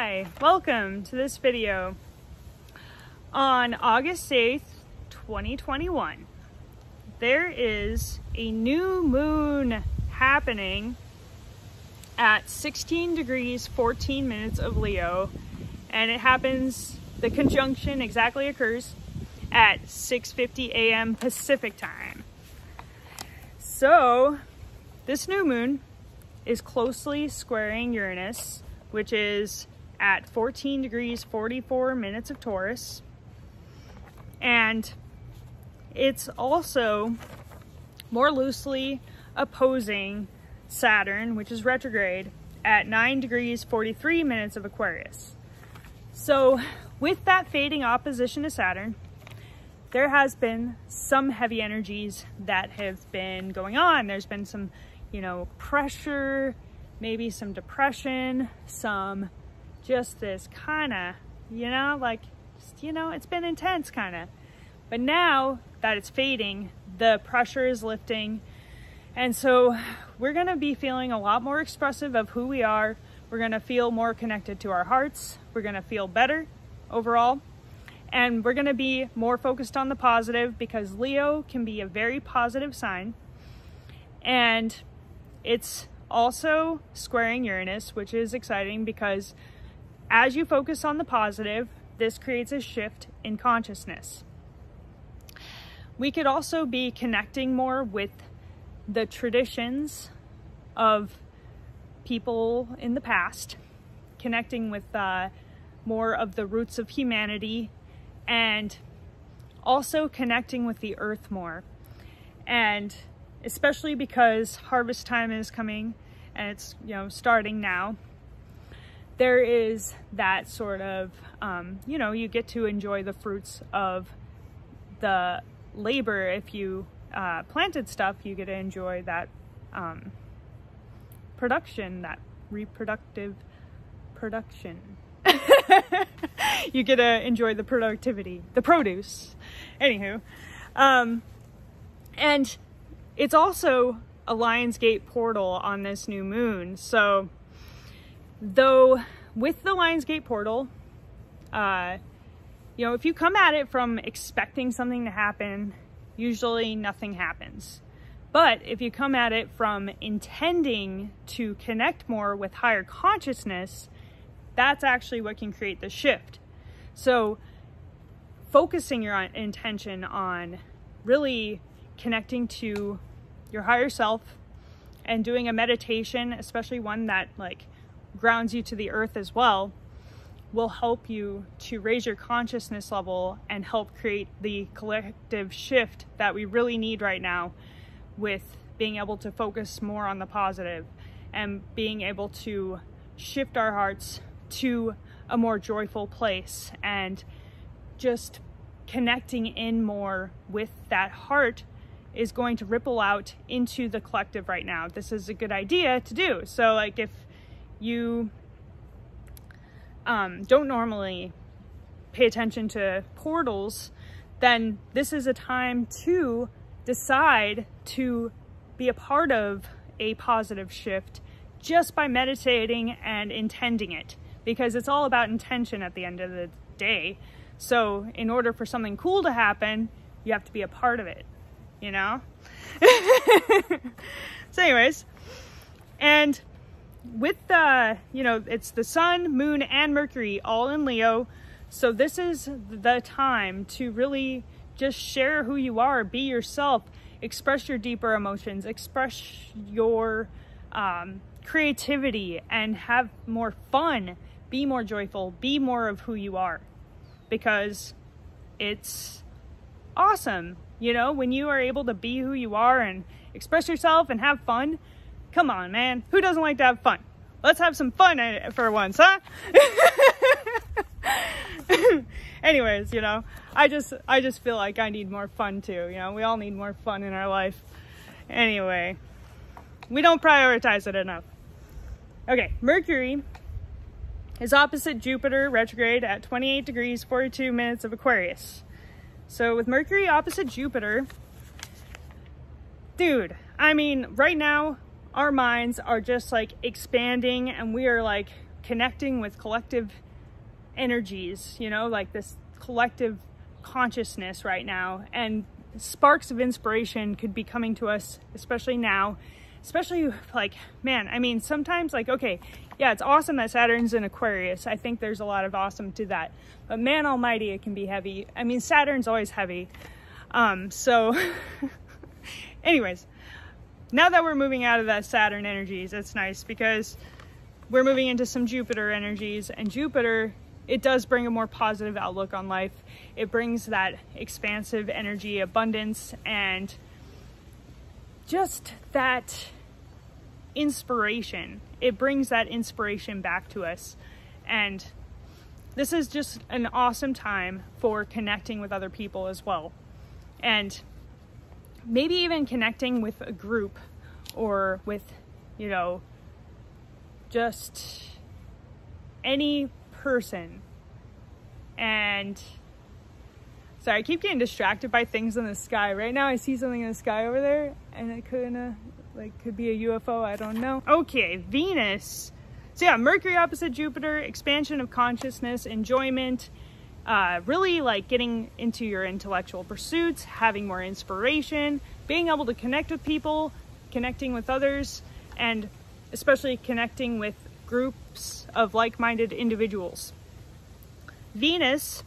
Hi, welcome to this video. On August 8th, 2021, there is a new moon happening at 16 degrees 14 minutes of Leo, and it happens, the conjunction exactly occurs at 6:50 a.m. Pacific time. So this new moon is closely squaring Uranus, which is at 14 degrees 44 minutes of Taurus. And it's also more loosely opposing Saturn, which is retrograde, at 9 degrees 43 minutes of Aquarius. So with that fading opposition to Saturn, there has been some heavy energies that have been going on. There's been some, pressure, maybe some depression, some just this kind of, it's been intense kind of. But now that it's fading, the pressure is lifting. And so we're going to be feeling a lot more expressive of who we are. We're going to feel more connected to our hearts. We're going to feel better overall. And we're going to be more focused on the positive, because Leo can be a very positive sign. And it's also squaring Uranus, which is exciting because as you focus on the positive, this creates a shift in consciousness. We could also be connecting more with the traditions of people in the past, connecting with more of the roots of humanity, and also connecting with the earth more. And especially because harvest time is coming and it's, starting now, there is that sort of, you get to enjoy the fruits of the labor. If you planted stuff, you get to enjoy that production, that reproductive production. You get to enjoy the productivity, the produce. Anywho, and it's also a Lionsgate portal on this new moon. So though with the Lionsgate portal, if you come at it from expecting something to happen, usually nothing happens. But if you come at it from intending to connect more with higher consciousness, that's actually what can create the shift. So focusing your intention on really connecting to your higher self and doing a meditation, especially one that grounds you to the earth as well, will help you to raise your consciousness level and help create the collective shift that we really need right now, with being able to focus more on the positive and being able to shift our hearts to a more joyful place, and just connecting in more with that heart is going to ripple out into the collective right now. This is a good idea to do. So if you don't normally pay attention to portals, then this is a time to decide to be a part of a positive shift just by meditating and intending it, because it's all about intention at the end of the day. So in order for something cool to happen, you have to be a part of it, So anyways, and with the, it's the sun, moon, and Mercury all in Leo. So this is the time to really just share who you are, be yourself, express your deeper emotions, express your creativity, and have more fun, be more joyful, be more of who you are, because it's awesome. When you are able to be who you are and express yourself and have fun, come on, man. Who doesn't like to have fun? Let's have some fun for once, huh? Anyways, I just feel like I need more fun too. We all need more fun in our life. Anyway, we don't prioritize it enough. Okay, Mercury is opposite Jupiter retrograde at 28 degrees 42 minutes of Aquarius. So with Mercury opposite Jupiter, dude, right now our minds are just expanding, and we are connecting with collective energies, you know, like this collective consciousness right now, and sparks of inspiration could be coming to us, especially now, especially like, man, I mean, sometimes like, okay, yeah, it's awesome that Saturn's in Aquarius. I think there's a lot of awesome to that, but man almighty, it can be heavy. I mean, Saturn's always heavy. So anyways, now that we're moving out of that Saturn energies, it's nice because we're moving into some Jupiter energies, and Jupiter, it does bring a more positive outlook on life. It brings that expansive energy, abundance, and just that inspiration. It brings that inspiration back to us. And this is just an awesome time for connecting with other people as well. And maybe even connecting with a group, or with, you know, just any person. And sorry, I keep getting distracted by things in the sky. Right now I see something in the sky over there, and it could be a UFO, I don't know. Okay, Venus. So yeah, Mercury opposite Jupiter, expansion of consciousness, enjoyment, really like getting into your intellectual pursuits, having more inspiration, being able to connect with people, connecting with others, and especially connecting with groups of like-minded individuals. Venus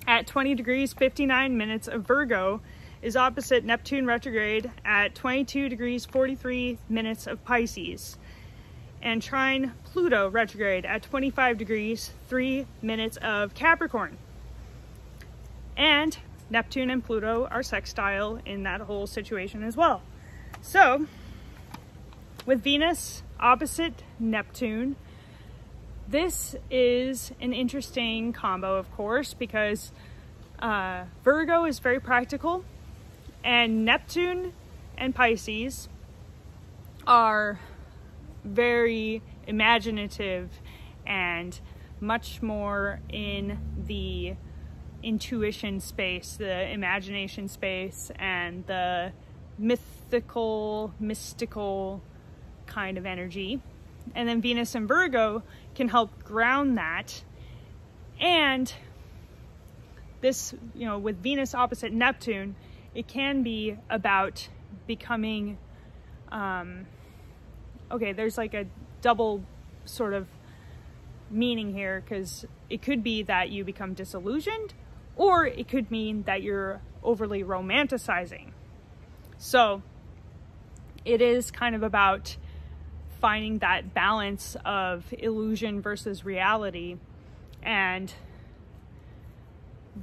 at 20 degrees 59 minutes of Virgo is opposite Neptune retrograde at 22 degrees 43 minutes of Pisces, and trine Pluto retrograde at 25 degrees 3 minutes of Capricorn. And Neptune and Pluto are sextile in that whole situation as well. So with Venus opposite Neptune, this is an interesting combo, of course, because Virgo is very practical, and Neptune and Pisces are very imaginative and much more in the intuition space, the imagination space, and the mystical kind of energy. And then Venus and Virgo can help ground that. And this, you know, with Venus opposite Neptune, it can be about becoming, okay, there's like a double sort of meaning here, because it could be that you become disillusioned, or it could mean that you're overly romanticizing. So it is kind of about finding that balance of illusion versus reality, and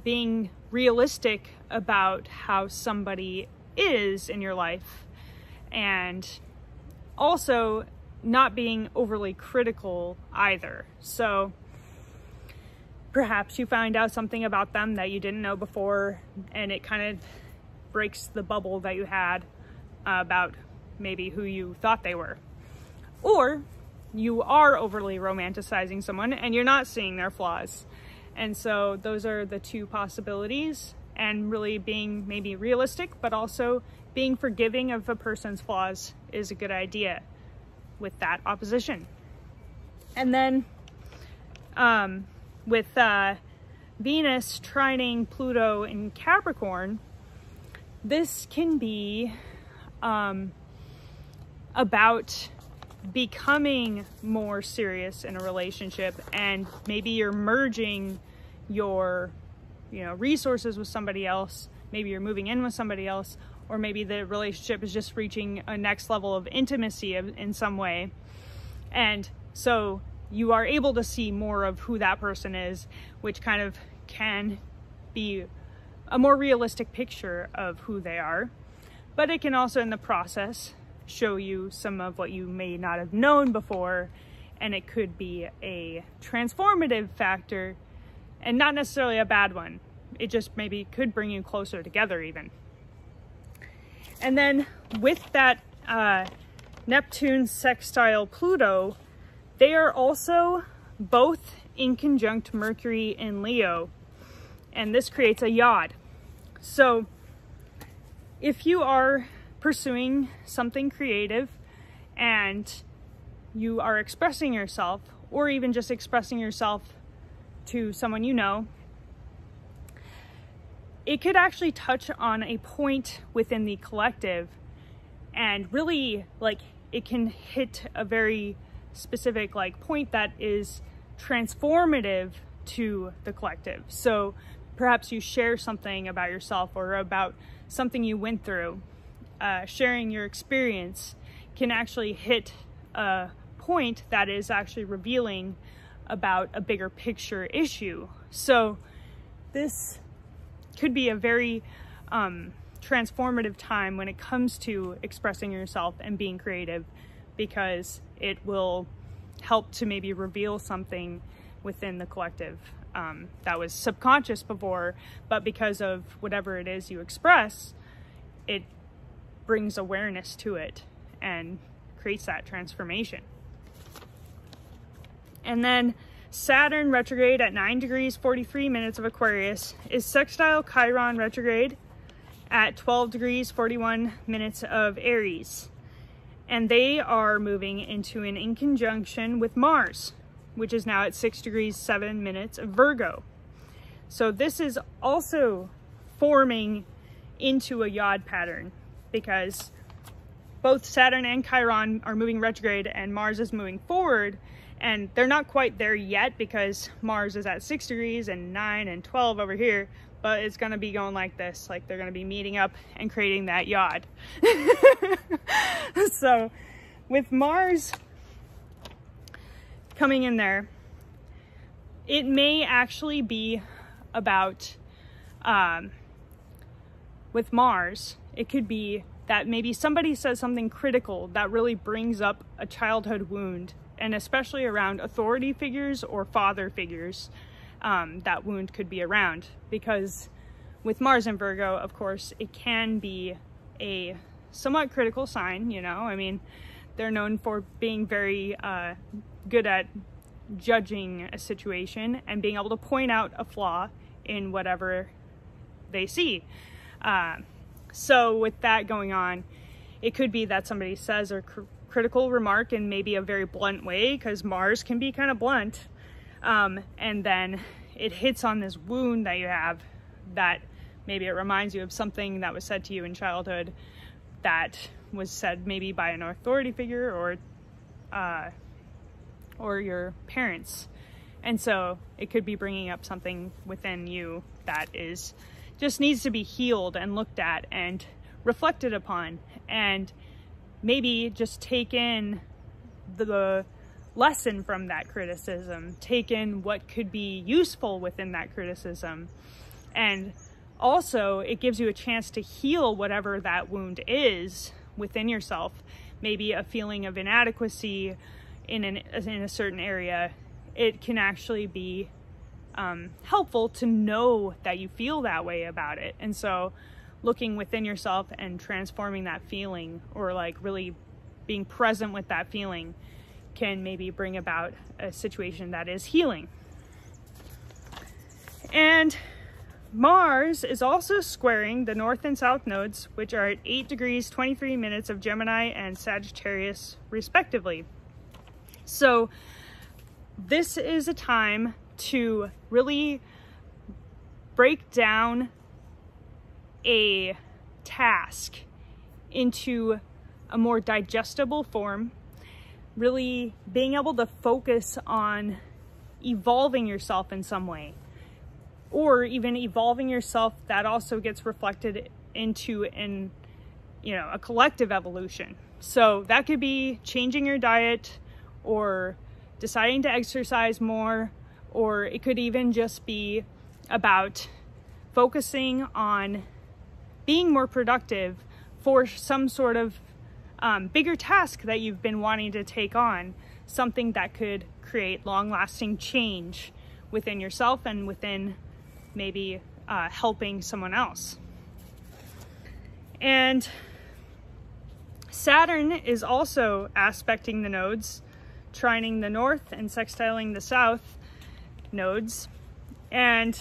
being realistic about how somebody is in your life, and also not being overly critical either. So perhaps you find out something about them that you didn't know before, and it kind of breaks the bubble that you had about maybe who you thought they were. Or you are overly romanticizing someone and you're not seeing their flaws. And so those are the two possibilities, and really being maybe realistic, but also being forgiving of a person's flaws is a good idea with that opposition. And then with Venus trining Pluto in Capricorn, this can be about becoming more serious in a relationship, and maybe you're merging your, you know, resources with somebody else. Maybe you're moving in with somebody else, or maybe the relationship is just reaching a next level of intimacy in some way. And so you are able to see more of who that person is, which kind of can be a more realistic picture of who they are. But it can also, in the process, show you some of what you may not have known before, and it could be a transformative factor and not necessarily a bad one. It just maybe could bring you closer together even. And then with that Neptune sextile Pluto, they are also both inconjunct Mercury in Leo, and this creates a yod. So if you are pursuing something creative and you are expressing yourself, or even just expressing yourself to someone you know, it could actually touch on a point within the collective, and really, like, it can hit a very specific, like, point that is transformative to the collective. So perhaps you share something about yourself or about something you went through. Sharing your experience can actually hit a point that is actually revealing about a bigger picture issue. So this could be a very transformative time when it comes to expressing yourself and being creative, because it will help to maybe reveal something within the collective that was subconscious before, but because of whatever it is you express, it brings awareness to it and creates that transformation. And then Saturn retrograde at 9 degrees 43 minutes of Aquarius is sextile Chiron retrograde at 12 degrees 41 minutes of Aries. And they are moving into an inconjunction with Mars, which is now at 6 degrees 7 minutes of Virgo. So this is also forming into a yod pattern, because both Saturn and Chiron are moving retrograde and Mars is moving forward, and they're not quite there yet because Mars is at 6 degrees and 9 and 12 over here, but it's going to be going like this, like they're going to be meeting up and creating that yod. So with Mars coming in there, it may actually be about, with Mars, it could be that maybe somebody says something critical that really brings up a childhood wound, and especially around authority figures or father figures, that wound could be around. Because with Mars in Virgo, of course, it can be a somewhat critical sign, you know? I mean, they're known for being very good at judging a situation and being able to point out a flaw in whatever they see. So with that going on, it could be that somebody says a critical remark in maybe a very blunt way, because Mars can be kind of blunt, and then it hits on this wound that you have, that maybe it reminds you of something that was said to you in childhood that was said maybe by an authority figure or your parents. And so it could be bringing up something within you that is just needs to be healed and looked at and reflected upon, and maybe just take in the lesson from that criticism, take in what could be useful within that criticism. And also it gives you a chance to heal whatever that wound is within yourself. Maybe a feeling of inadequacy in a certain area. It can actually be helpful to know that you feel that way about it. And so looking within yourself and transforming that feeling, or like really being present with that feeling, can maybe bring about a situation that is healing. And Mars is also squaring the north and south nodes, which are at 8 degrees 23 minutes of Gemini and Sagittarius respectively. So this is a time to really break down a task into a more digestible form, really being able to focus on evolving yourself in some way, or even evolving yourself that also gets reflected into a collective evolution. So that could be changing your diet, or deciding to exercise more, or it could even just be about focusing on being more productive for some sort of bigger task that you've been wanting to take on, something that could create long-lasting change within yourself and within maybe helping someone else. And Saturn is also aspecting the nodes, trining the north and sextiling the south nodes. And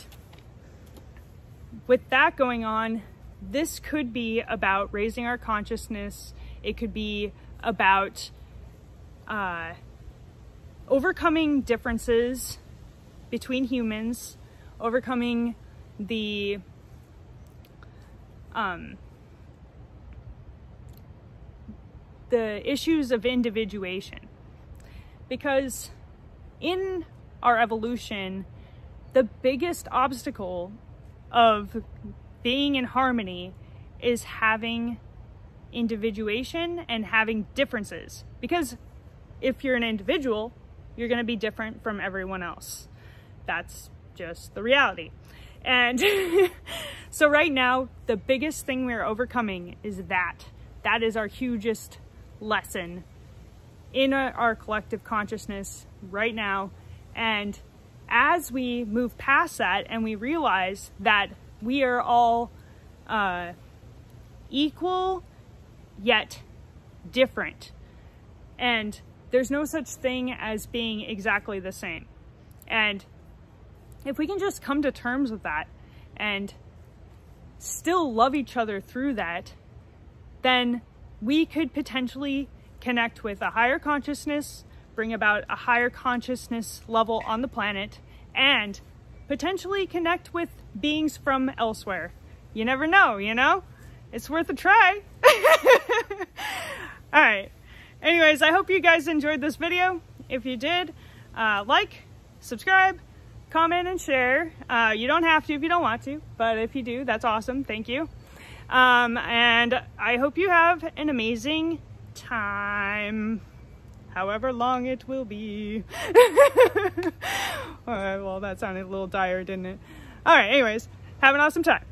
with that going on, this could be about raising our consciousness. It could be about overcoming differences between humans, overcoming the issues of individuation. Because in our evolution, the biggest obstacle of being in harmony is having individuation and having differences. Because if you're an individual, you're going to be different from everyone else. That's just the reality. And so right now, the biggest thing we're overcoming is that. That is our hugest lesson in our collective consciousness right now. And as we move past that and we realize that we are all equal yet different, and there's no such thing as being exactly the same. And if we can just come to terms with that and still love each other through that, then we could potentially connect with a higher consciousness, bring about a higher consciousness level on the planet, and potentially connect with beings from elsewhere. You never know, you know? It's worth a try. All right. Anyways, I hope you guys enjoyed this video. If you did, like, subscribe, comment, and share. You don't have to if you don't want to, but if you do, that's awesome. Thank you. And I hope you have an amazing time, however long it will be. Well, that sounded a little dire, didn't it? All right, anyways, have an awesome time.